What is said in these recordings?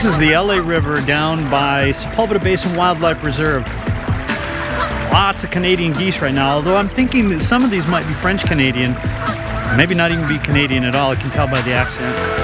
This is the LA River down by Sepulveda Basin Wildlife Reserve. Lots of Canadian geese right now, although I'm thinking that some of these might be French Canadian. Maybe not even be Canadian at all, I can tell by the accent.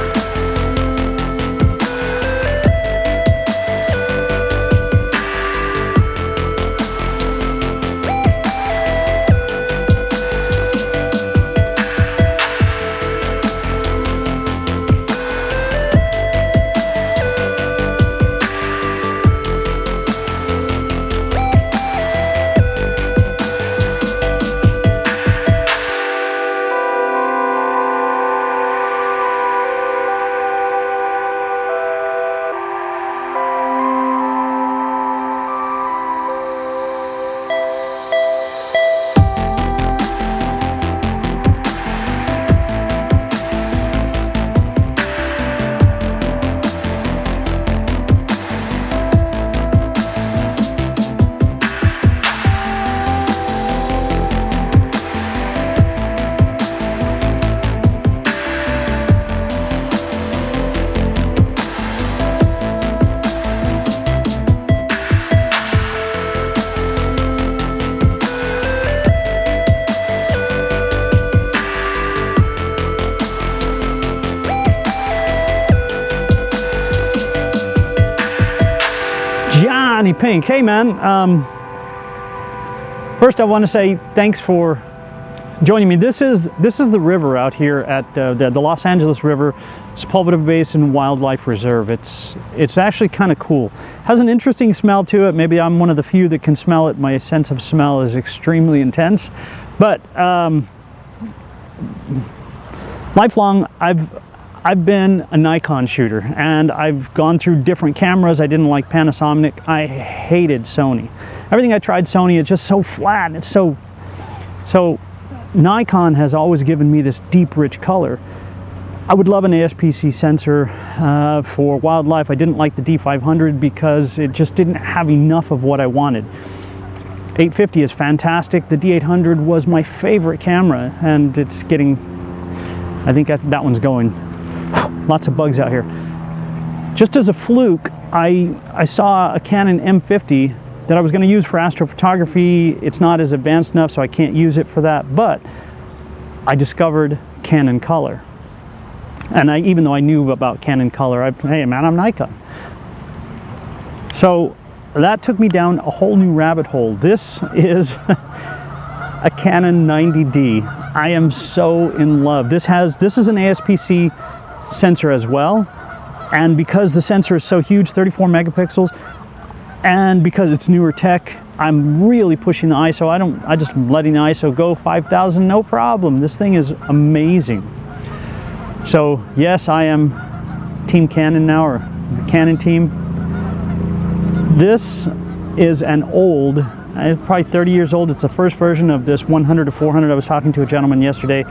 JonnyPink, hey man, first I want to say thanks for joining me. This is the river out here at the Los Angeles River, Sepulveda Basin Wildlife Reserve. It's actually kind of cool. Has an interesting smell to it. Maybe I'm one of the few that can smell it. My sense of smell is extremely intense, but lifelong I've been a Nikon shooter, and I've gone through different cameras. I didn't like Panasonic. I hated Sony. Everything I tried Sony is just so flat, and it's so Nikon has always given me this deep, rich color. I would love an ASPC sensor for wildlife. I didn't like the D500 because it just didn't have enough of what I wanted. 850 is fantastic. The D800 was my favorite camera, and it's getting, I think that one's going. Lots of bugs out here. Just as a fluke, I saw a Canon M50 that I was going to use for astrophotography. It's not as advanced enough, so I can't use it for that, but I discovered Canon color. And even though I knew about Canon color, hey man, I'm Nikon. So that took me down a whole new rabbit hole. This is a Canon 90D. I am so in love. This is an ASPC sensor as well, and because the sensor is so huge, 34 megapixels, and because it's newer tech, I'm really pushing the ISO. I just letting the ISO go 5,000, no problem. This thing is amazing. So yes, I am Team Canon now, or the Canon team. This is an old, it's probably 30 years old. It's the first version of this 100 to 400. I was talking to a gentleman yesterday,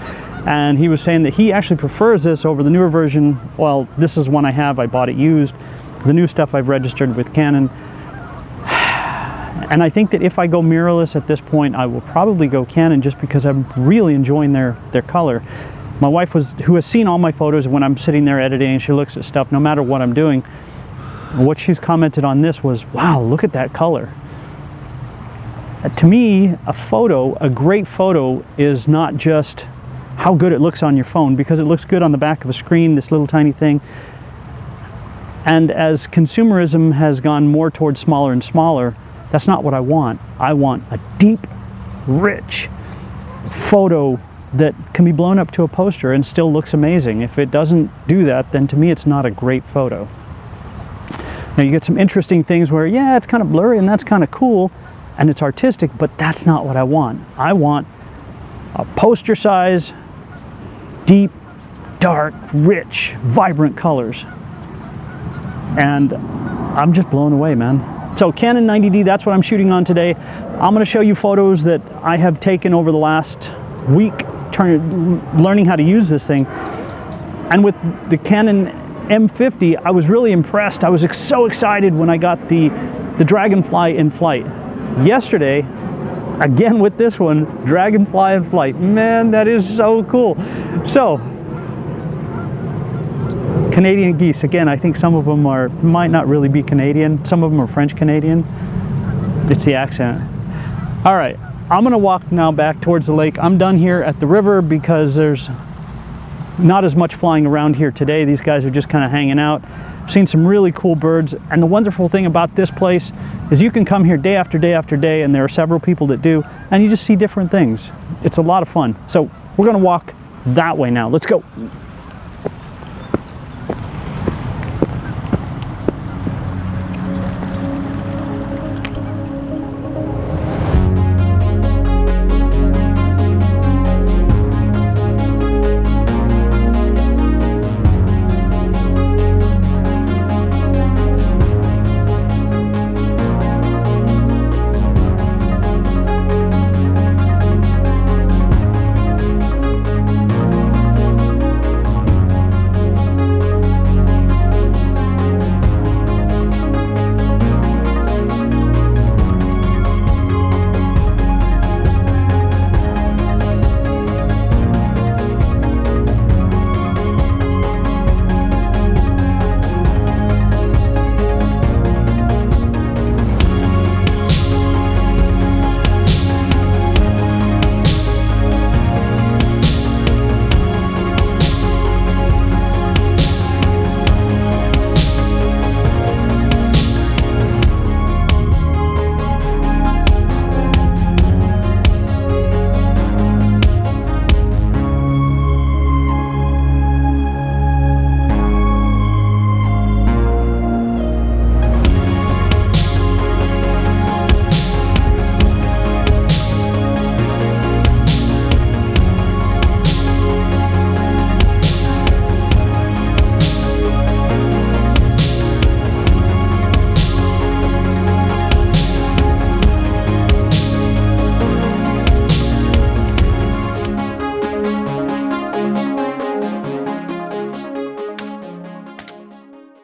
and he was saying that he actually prefers this over the newer version. Well, this is one I have. I bought it used. The new stuff I've registered with Canon. And I think that if I go mirrorless at this point, I will probably go Canon, just because I'm really enjoying their color. My wife, who has seen all my photos when I'm sitting there editing, and she looks at stuff no matter what I'm doing, what she's commented on this was, wow, look at that color. To me, a great photo is not just how good it looks on your phone, because it looks good on the back of a screen, this little tiny thing. And as consumerism has gone more towards smaller and smaller, that's not what I want. I want a deep, rich photo that can be blown up to a poster and still looks amazing. If it doesn't do that, then to me it's not a great photo. Now you get some interesting things where, yeah, it's kind of blurry and that's kind of cool and it's artistic, but that's not what I want. I want a poster size, deep, dark, rich, vibrant colors. And I'm just blown away, man. So Canon 90D, that's what I'm shooting on today. I'm going to show you photos that I have taken over the last week, learning how to use this thing. And with the Canon M50, I was really impressed. I was so excited when I got the Dragonfly in flight. Yesterday, again with this one, Dragonfly in flight. Man, that is so cool. So, Canadian geese. Again, I think some of them might not really be Canadian. Some of them are French Canadian. It's the accent. All right, I'm gonna walk now back towards the lake. I'm done here at the river because there's not as much flying around here today. These guys are just kind of hanging out. I've seen some really cool birds, and the wonderful thing about this place is you can come here day after day after day, and there are several people that do, and you just see different things. It's a lot of fun. So we're gonna walk that way now. Let's go.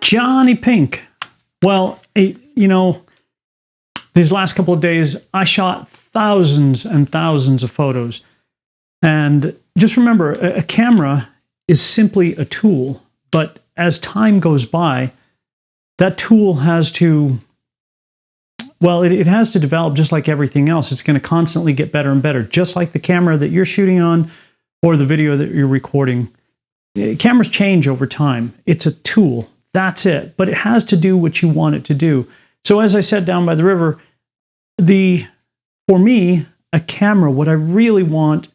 JonnyPink. Well, you know, these last couple of days, I shot thousands and thousands of photos. And just remember, a camera is simply a tool. But as time goes by, that tool has to, well, it has to develop just like everything else. It's going to constantly get better and better, just like the camera that you're shooting on or the video that you're recording. Cameras change over time. It's a tool. That's it. But it has to do what you want it to do. So as I said down by the river, for me, a camera, what I really want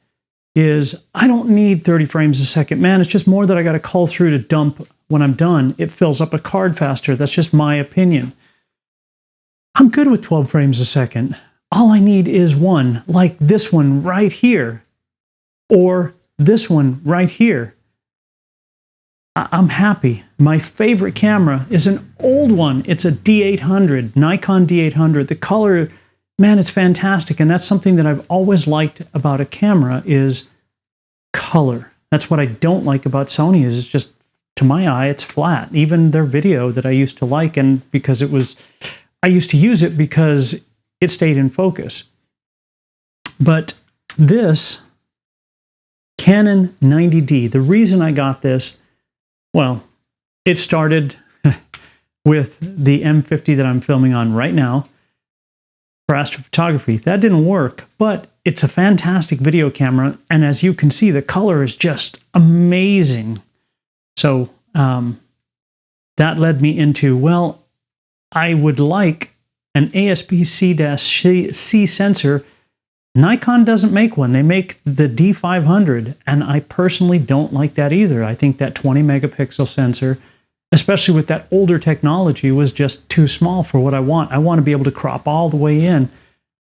is I don't need 30 frames a second. Man, it's just more that I got to cull through to dump when I'm done. It fills up a card faster. That's just my opinion. I'm good with 12 frames a second. All I need is one, like this one right here, or this one right here. I'm happy. My favorite camera is an old one. It's a D800, Nikon D800. The color, man, it's fantastic. And that's something that I've always liked about a camera is color. That's what I don't like about Sony is it's just, to my eye, it's flat. Even their video that I used to like, and because it was, I used to use it because it stayed in focus. But this Canon 90D, the reason I got this, well, it started with the M50 that I'm filming on right now for astrophotography. That didn't work, but it's a fantastic video camera. And as you can see, the color is just amazing. So that led me into, well, I would like an APS-C sensor. Nikon doesn't make one. They make the D500, and I personally don't like that either. I think that 20 megapixel sensor, especially with that older technology, was just too small for what I want. I want to be able to crop all the way in.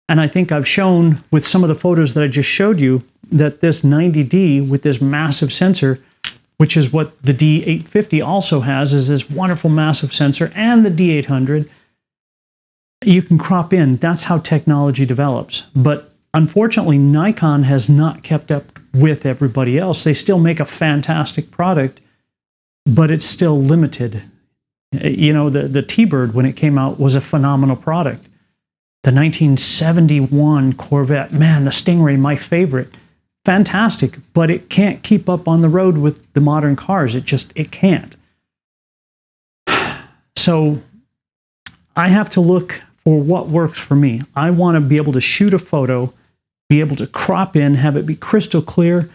And I think I've shown with some of the photos that I just showed you that this 90D with this massive sensor, which is what the D850 also has, is this wonderful massive sensor, and the D800, you can crop in. That's how technology develops. But unfortunately, Nikon has not kept up with everybody else. They still make a fantastic product, but it's still limited. You know, the T-Bird, when it came out, was a phenomenal product. The 1971 Corvette, man, the Stingray, my favorite, fantastic, but it can't keep up on the road with the modern cars. It can't. So I have to look for what works for me. I want to be able to shoot a photo, be able to crop in, have it be crystal clear,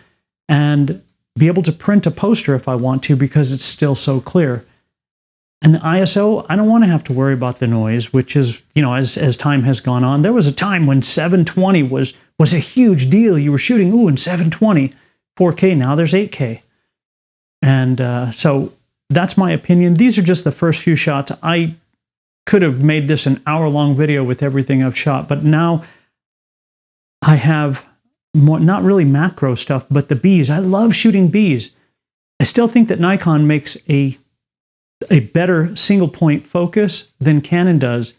and be able to print a poster if I want to because it's still so clear. And the ISO, I don't want to have to worry about the noise, which is, you know, as time has gone on. There was a time when 720 was a huge deal. You were shooting, in 720, 4K. Now there's 8K. And so that's my opinion. These are just the first few shots. I could have made this an hour-long video with everything I've shot, but now I have more, not really macro stuff, but the bees. I love shooting bees. I still think that Nikon makes a better single point focus than Canon does,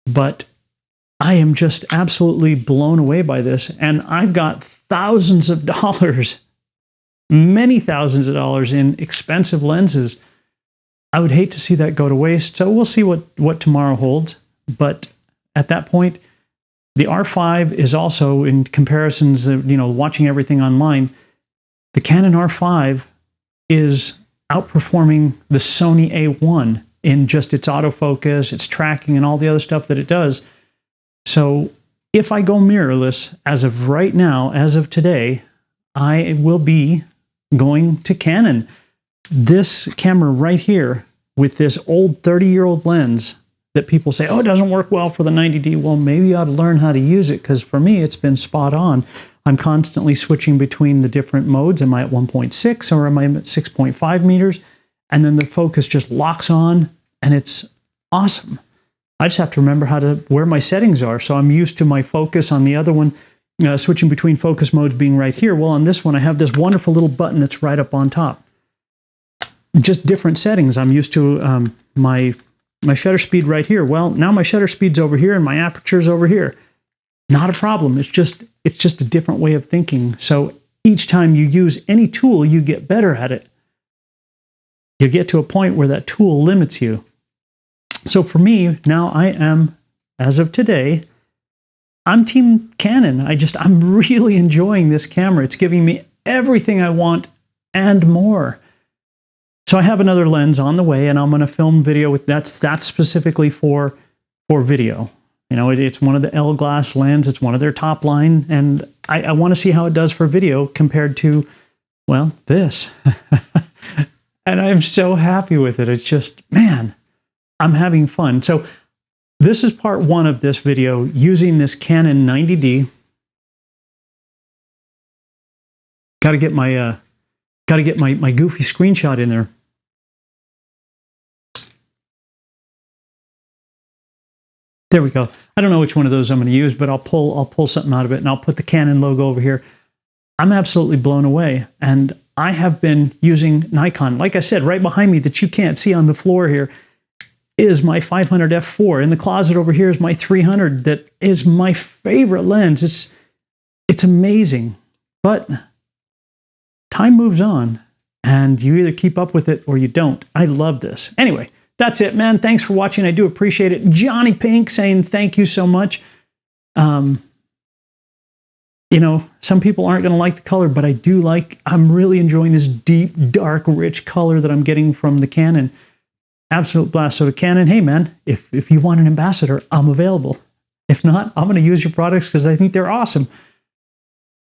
but I am just absolutely blown away by this. And I've got thousands of dollars, many thousands of dollars in expensive lenses. I would hate to see that go to waste. So we'll see what tomorrow holds. But at that point, the R5 is also, in comparisons, you know, watching everything online, the Canon R5 is outperforming the Sony A1 in just its autofocus, its tracking, and all the other stuff that it does. So if I go mirrorless, as of right now, as of today, I will be going to Canon. This camera right here with this old 30-year-old lens that people say, oh, it doesn't work well for the 90D. Well, maybe you ought to learn how to use it, because for me, it's been spot on. I'm constantly switching between the different modes. Am I at 1.6 or am I at 6.5 meters? And then the focus just locks on, and it's awesome. I just have to remember where my settings are. So I'm used to my focus on the other one, switching between focus modes being right here. Well, on this one, I have this wonderful little button that's right up on top. Just different settings. I'm used to my shutter speed right here. Well, now my shutter speed's over here and my aperture's over here. Not a problem. It's just a different way of thinking. So each time you use any tool, you get better at it. You get to a point where that tool limits you. So for me, now I am, as of today, I'm Team Canon. I'm really enjoying this camera. It's giving me everything I want and more. So I have another lens on the way, and I'm going to film video with that's specifically for video. You know, it's one of the L glass lens. It's one of their top line, and I want to see how it does for video compared to, well, this. And I'm so happy with it. It's just, man, I'm having fun. So this is part one of this video using this Canon 90D. Got to get my goofy screenshot in there. There we go. I don't know which one of those I'm going to use, but I'll pull something out of it, and I'll put the Canon logo over here. I'm absolutely blown away, and I have been using Nikon. Like I said, right behind me that you can't see on the floor here is my 500 f4. In the closet over here is my 300. That is my favorite lens. It's amazing, but time moves on, and you either keep up with it or you don't. I love this. Anyway, that's it, man. Thanks for watching. I do appreciate it. JonnyPink saying thank you so much. You know, some people aren't going to like the color, but I'm really enjoying this deep, dark, rich color that I'm getting from the Canon. Absolute blast. So to Canon, hey, man, if you want an ambassador, I'm available. If not, I'm going to use your products because I think they're awesome.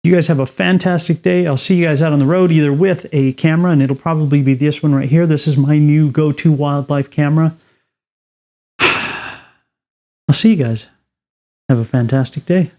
You guys have a fantastic day. I'll see you guys out on the road, either with a camera, and it'll probably be this one right here. This is my new go-to wildlife camera. I'll see you guys. Have a fantastic day.